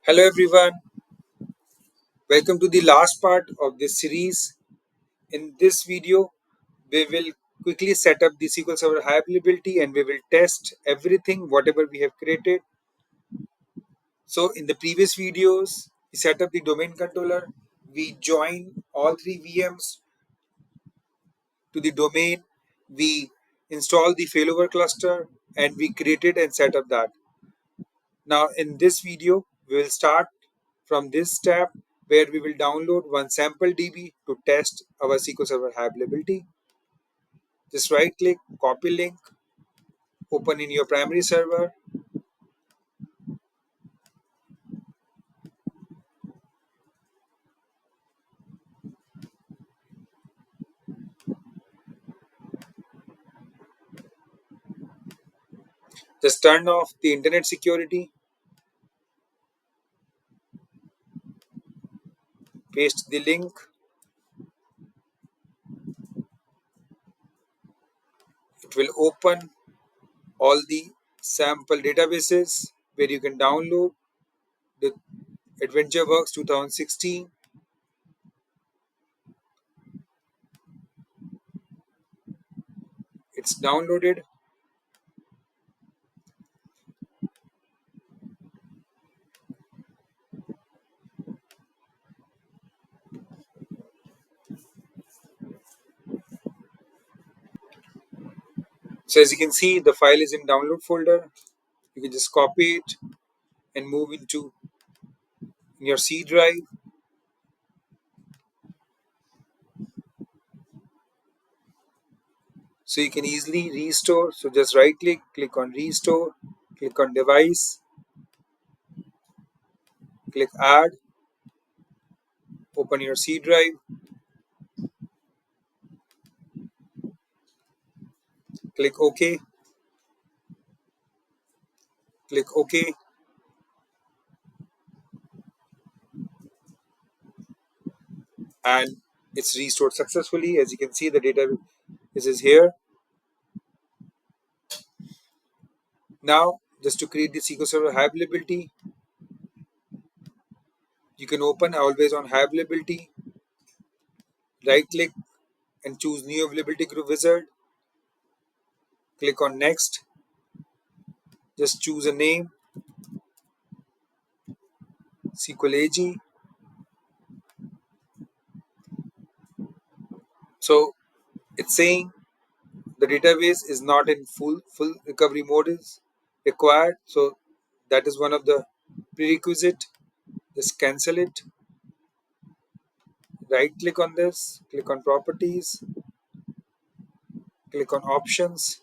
Hello everyone, welcome to the last part of this series. In this video, we will quickly set up the SQL Server high availability and we will test everything, whatever we have created. So in the previous videos, we set up the domain controller, we join all three VMs to the domain, we install the failover cluster and we created and set up that. Now in this video, we will start from this tab where we will download one sample DB to test our SQL Server availability. Just right click, copy link, open in your primary server. Just turn off the internet security, paste the link. It will open all the sample databases where you can download the AdventureWorks 2016. It's downloaded. So as you can see, the file is in download folder. You can just copy it and move into your C drive. So you can easily restore. So just right click, click on restore, click on device, click add, open your C drive, click OK, click OK, and it's restored successfully. As you can see, the data is here. Now, just to create the SQL Server high availability, you can open always on high availability, right click and choose new availability group wizard, click on next, just choose a name, SQL AG. So it's saying the database is not in full recovery mode is required, so that is one of the prerequisite. Just cancel it, right click on this, click on properties, click on options,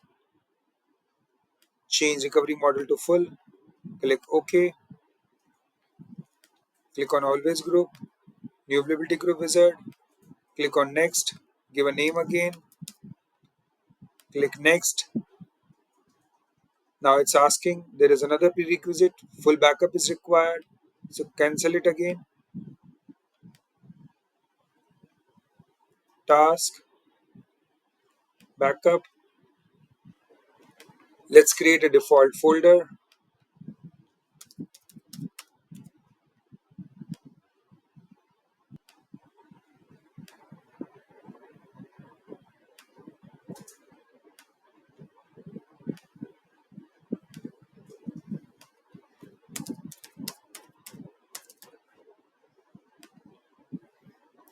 change recovery model to full, click OK, click on always group, new availability group wizard, click on next, give a name again, click next. Now it's asking there is another prerequisite, full backup is required, so cancel it again, task, backup. Let's create a default folder.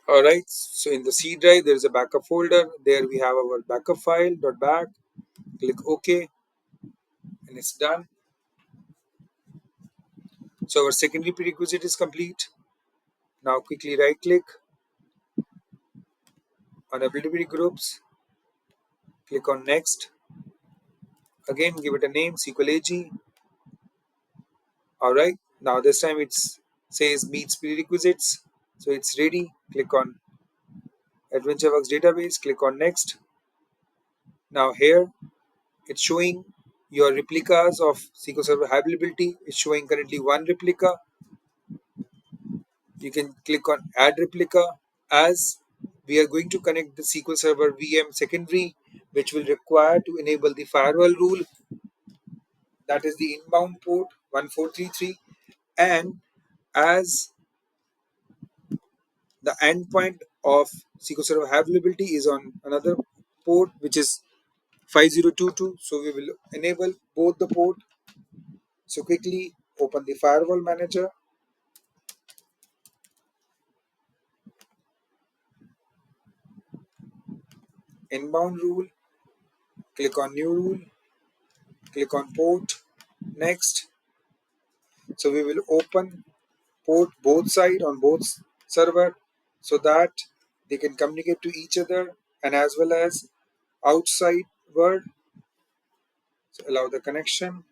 Alright, so in the C drive there is a backup folder. There we have our backup file .back. Click OK and it's done. So our secondary prerequisite is complete. Now quickly right click on availability groups, click on next. Again give it a name, SQL AG. Alright, now this time it says meets prerequisites. So it's ready. Click on AdventureWorks database, click on next. Now here it's showing your replicas of SQL Server availability. It's showing currently one replica. You can click on add replica, as we are going to connect the SQL Server VM secondary, which will require to enable the firewall rule, that is the inbound port 1433, and as the endpoint of SQL Server availability is on another port, which is 5022. So we will enable both the port. So quickly open the firewall manager, inbound rule, click on new rule, click on port, next. So we will open port both side on both server so that they can communicate to each other and as well as outside world. So allow the connection,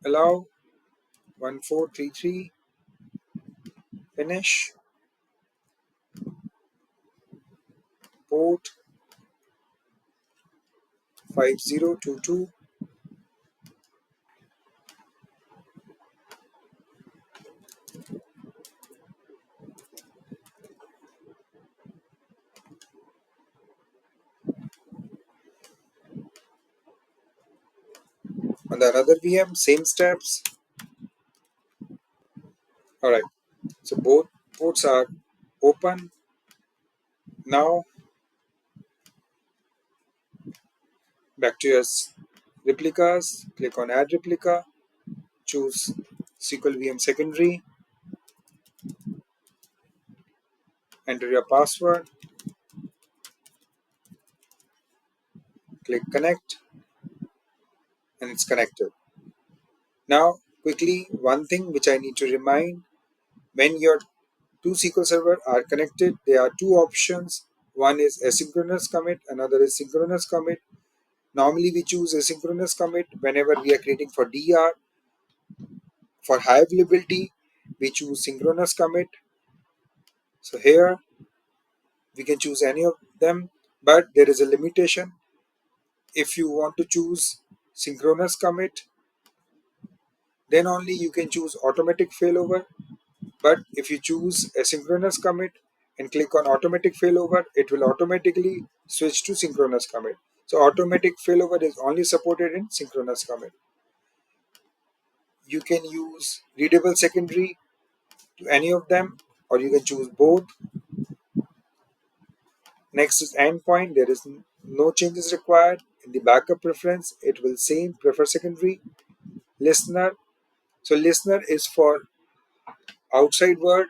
allow 1433, finish, port 5022. On the another VM, same steps. Alright, so both ports are open. Now back to your replicas, click on add replica, choose SQL VM secondary, enter your password, click connect, and it's connected. Now quickly, one thing which I need to remind, when your two SQL Server are connected, there are two options. One is asynchronous commit, another is synchronous commit. Normally we choose asynchronous commit whenever we are creating for DR. For high availability, we choose synchronous commit. So here we can choose any of them, but there is a limitation. If you want to choose synchronous commit, then only you can choose automatic failover. But if you choose asynchronous commit and click on automatic failover, it will automatically switch to synchronous commit. So automatic failover is only supported in synchronous commit. You can use readable secondary to any of them, or you can choose both. Next is endpoint. There is no changes required. In the backup preference, it will same prefer secondary. Listener. So listener is for outside world.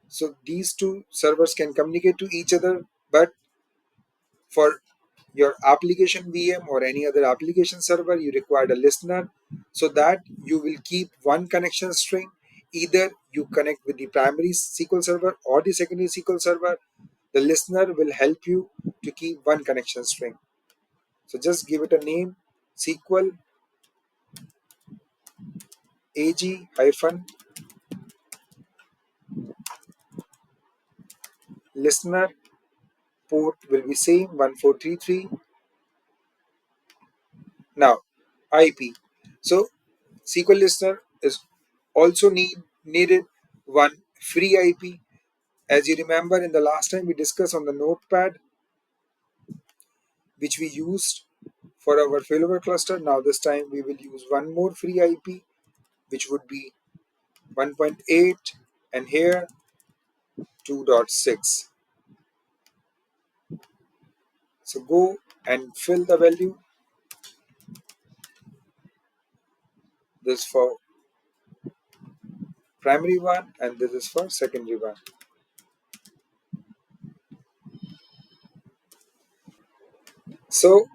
So these two servers can communicate to each other, but for your application VM or any other application server, you require a listener so that you will keep one connection string. Either you connect with the primary SQL server or the secondary SQL server. The listener will help you to keep one connection string. So just give it a name, SQL AG hyphen listener, port will be same 1433. Now IP. So SQL listener is also needed one free IP. As you remember, in the last time we discussed on the notepad, which we used for our failover cluster. Now this time we will use one more free IP, which would be 1.8 and here 2.6. So go and fill the value. This for primary one and this is for secondary one. So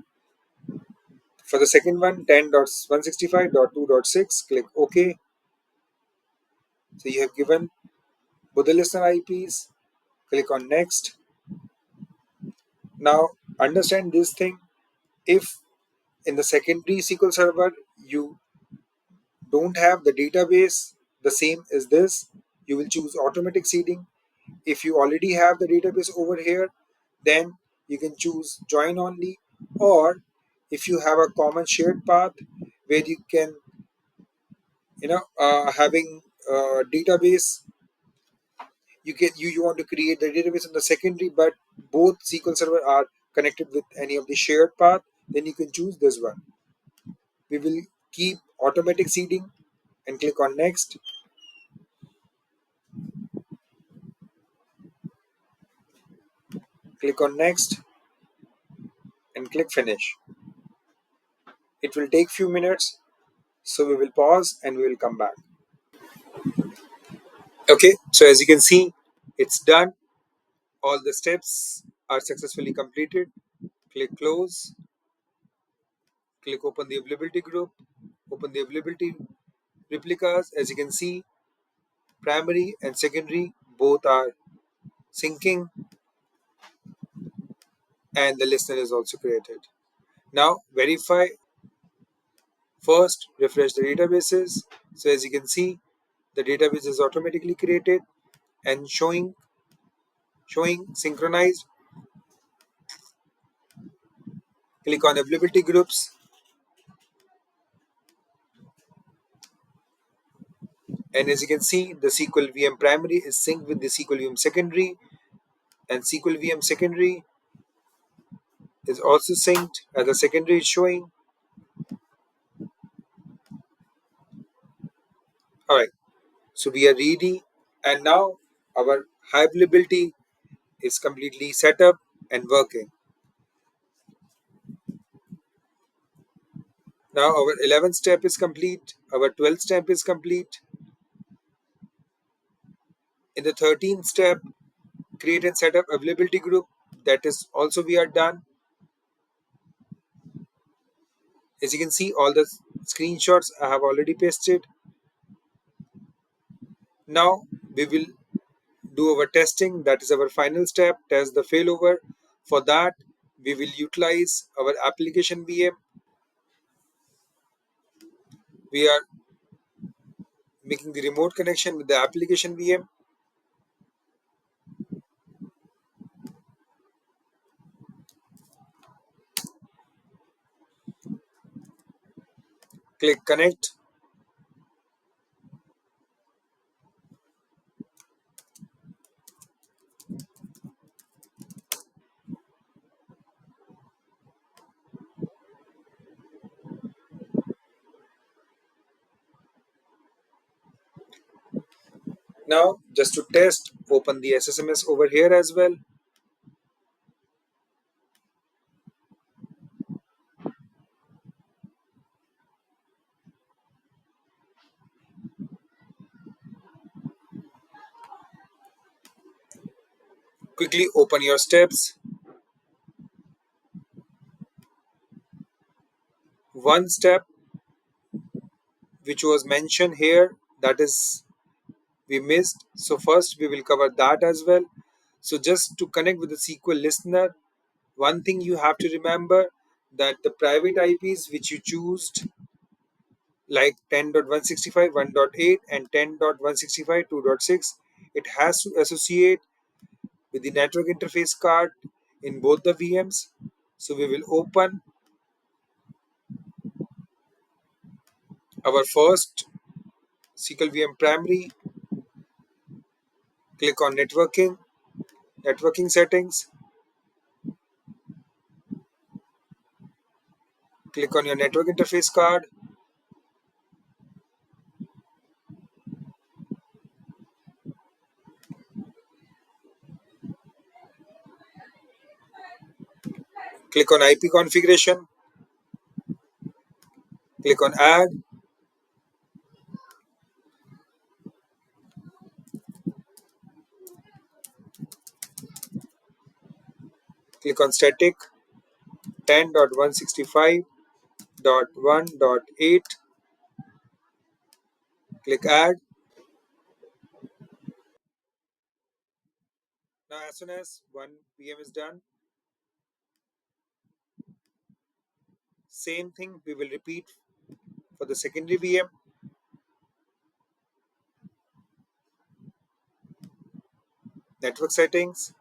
for the second one, 10.165.2.6, click OK. So you have given both the listener IPs. Click on next. Now understand this thing. If in the secondary SQL server you don't have the database the same as this, you will choose automatic seeding. If you already have the database over here, then you can choose join only, or if you have a common shared path where you can having a database, you want to create the database in the secondary but both SQL server are connected with any of the shared path, then you can choose this one. We will keep automatic seeding and click on next. Click on next and click finish. It will take few minutes, so we will pause and we will come back. Okay, so as you can see, it's done. All the steps are successfully completed. Click close, click open the availability group, open the availability replicas. As you can see, primary and secondary both are syncing, and the listener is also created. Now verify. First, refresh the databases. So as you can see, the database is automatically created and showing synchronized. Click on availability groups, and as you can see, the SQL VM primary is synced with the SQL VM secondary, and SQL VM secondary is also synced as the secondary is showing. All right, so we are ready, and now our high availability is completely set up and working. Now our 11th step is complete, our 12th step is complete. In the 13th step, create and set up availability group. That is also we are done. As you can see, all the screenshots I have already pasted. Now we will do our testing. That is our final step, test the failover. For that, we will utilize our application VM. We are making the remote connection with the application VM. Click connect. Now, just to test, open the SSMS over here as well. Quickly open your steps. One step which was mentioned here, that is we missed. So first we will cover that as well. So just to connect with the SQL listener, one thing you have to remember that the private IPs which you choose, like 10.165 1.8 and 10.165 2.6, it has to associate with the network interface card in both the VMs. So we will open our first SQL VM primary, click on networking settings, click on your network interface card, click on IP configuration, click on add, click on static 10.165.1.8, click add. Now as soon as one VM is done, same thing we will repeat for the secondary VM. Network settings,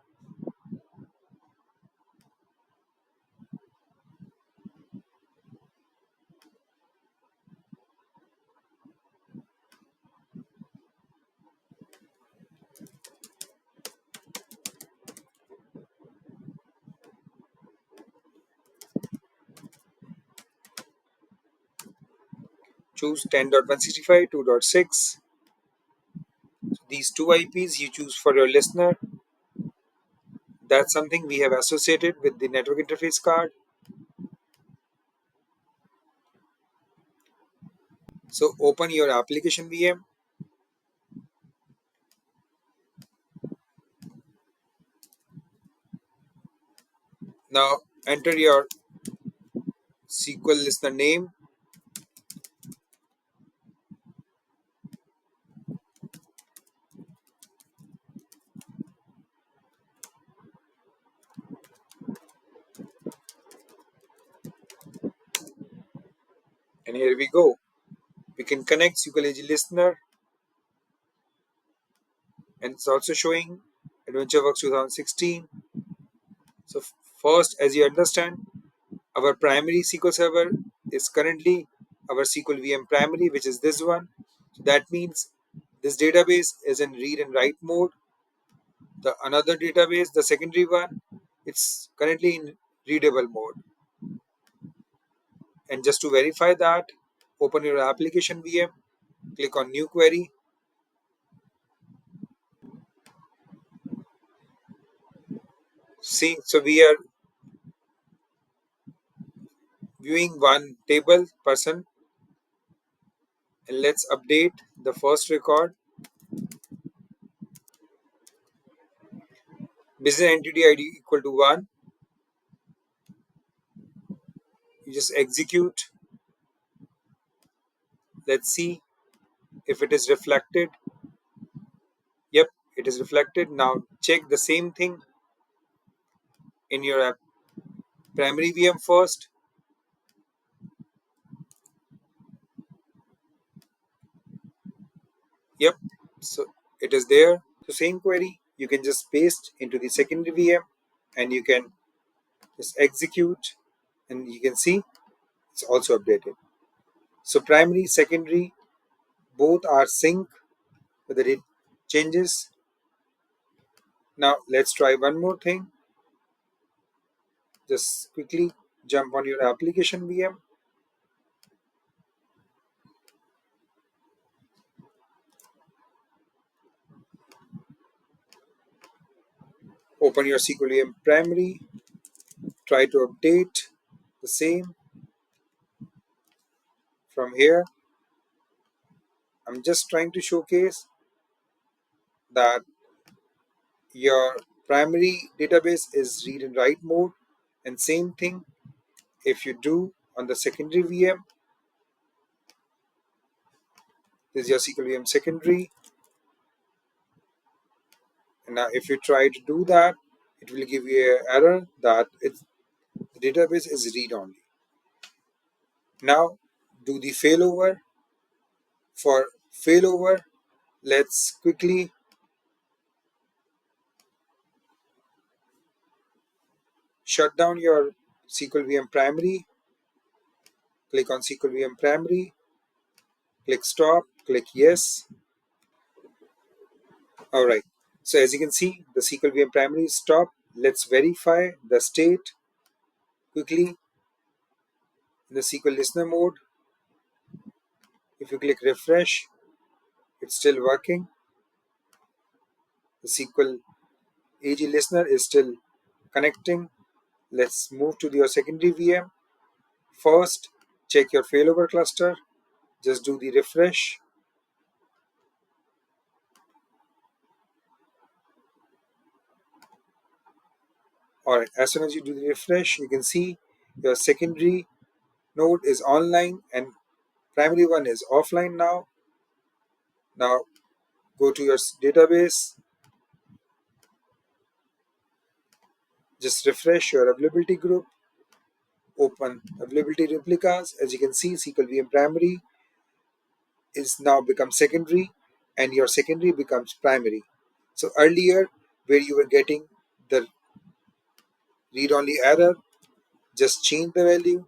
choose 10.165, 2.6. These two IPs you choose for your listener. That's something we have associated with the network interface card. So open your application VM. Now enter your SQL listener name. And here we go. We can connect SQL AG listener, and it's also showing AdventureWorks 2016. So first, as you understand, our primary SQL server is currently our SQL VM primary, which is this one. So that means this database is in read and write mode. The another database, the secondary one, it's currently in readable mode. And just to verify that, open your application VM, click on new query. See, so we are viewing one table person, and let's update the first record. Business entity ID equal to 1. You just execute. Let's see if it is reflected. Yep, it is reflected. Now check the same thing in your primary VM first. Yep, so it is there. So same query you can just paste into the secondary VM, and you can just execute, and you can see it's also updated. So primary, secondary, both are sync with the changes. Now let's try one more thing. Just quickly jump on your application VM. Open your SQL VM primary. Try to update the same from here. I'm just trying to showcase that your primary database is read and write mode, and same thing if you do on the secondary VM. This is your SQL VM secondary, and now if you try to do that, it will give you an error that the database is read only. Now do the failover. For failover, let's quickly shut down your SQL VM primary. Click on SQL VM primary, click stop, click yes. All right. So as you can see, the SQL VM primary is stopped. Let's verify the state quickly in the SQL listener mode. If you click refresh, it's still working. The SQL AG listener is still connecting. Let's move to your secondary VM. First, check your failover cluster. Just do the refresh. Alright, as soon as you do the refresh, you can see your secondary node is online and primary one is offline now. Now go to your database, just refresh your availability group, open availability replicas. As you can see, SQL VM primary is now become secondary and your secondary becomes primary. So earlier where you were getting the read-only error, just change the value,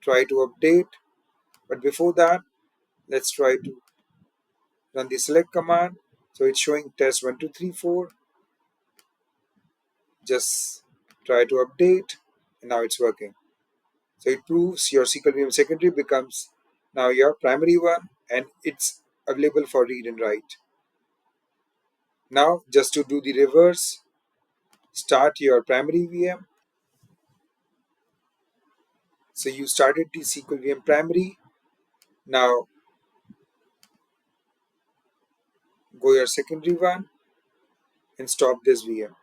try to update. But before that, let's try to run the select command. So it's showing test 1234. Just try to update, and now it's working. So it proves your SQL VM secondary becomes Now your primary one, and it's available for read and write. Now just to do the reverse, start your primary VM. So you started the SQL VM primary. Now go your secondary one and stop this VM.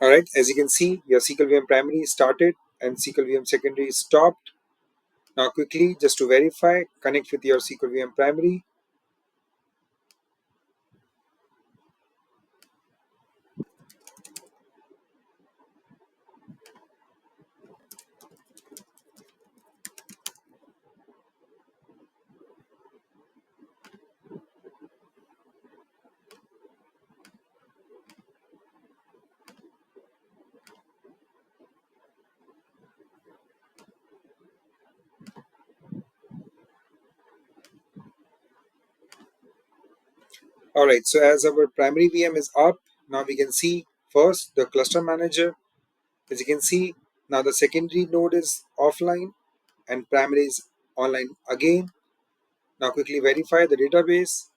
Alright, as you can see, your SQL VM primary started and SQL VM secondary stopped. Now quickly, just to verify, connect with your SQL VM primary. Alright, so as our primary VM is up, now we can see first the cluster manager. As you can see, now the secondary node is offline and primary is online again. Now quickly verify the database.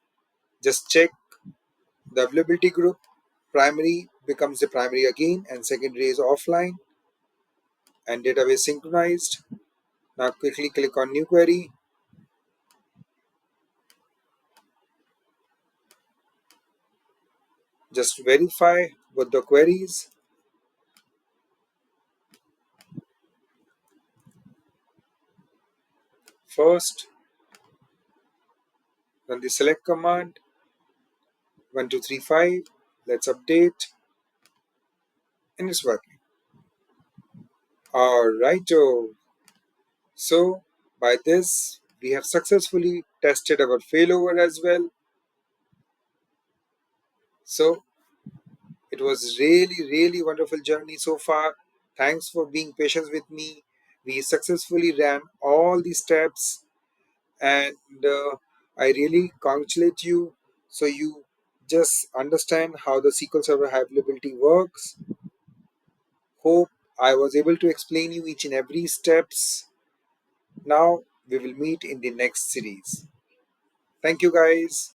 Just check the availability group. Primary becomes the primary again and secondary is offline and database synchronized. Now quickly click on new query. Just verify what the queries. First, run the select command 1235. Let's update and it's working. Alrighto. So by this we have successfully tested our failover as well. So it was really wonderful journey so far. Thanks for being patient with me. We successfully ran all the steps and I really congratulate you. So you just understand how the SQL Server High Availability works. Hope I was able to explain you each and every steps. Now we will meet in the next series. Thank you guys.